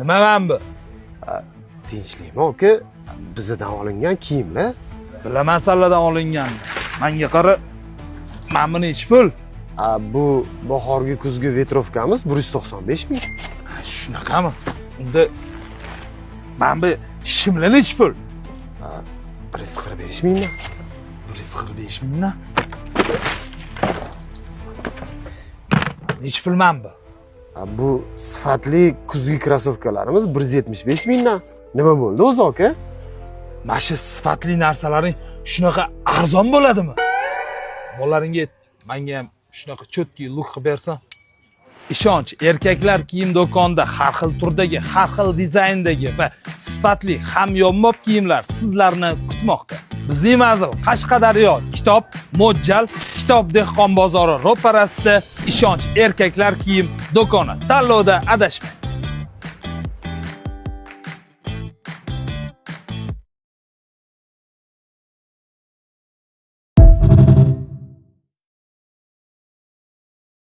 Nima men bu? Tinchlikmi aka? Bizdan olingan kiyimlar. Bilaman salladan olingan. Menga qara. Men buni ich pul. Bu bahorgi kuzgi vetrovkamiz 195 ming. Shunaqami? Unda men bu shimlani ich pul. 145 mingmi? 145 mingmi? Nech pul men bu? Bu sifatli kuzgi krossovkalarimiz 175 mingdan. Nima bo'ldi o'zi aka? Mana shu sifatli narsalaring shunaqa arzon bo'ladimi? Bolalaringga menga ham shunaqa cho'tki look qilib bersam. Ishonch, erkaklar kiyim do'konida har xil turdagi, har xil dizayndagi va sifatli hamyonbop kiyimlar sizlarni kutmoqda. Bizning manzil Qashqadaryo, Kitob, Mo'ljal, Kitob dehqon bozori ro'parasida Ishonch erkaklar kiyim do'koni. Tanlovda adashmang.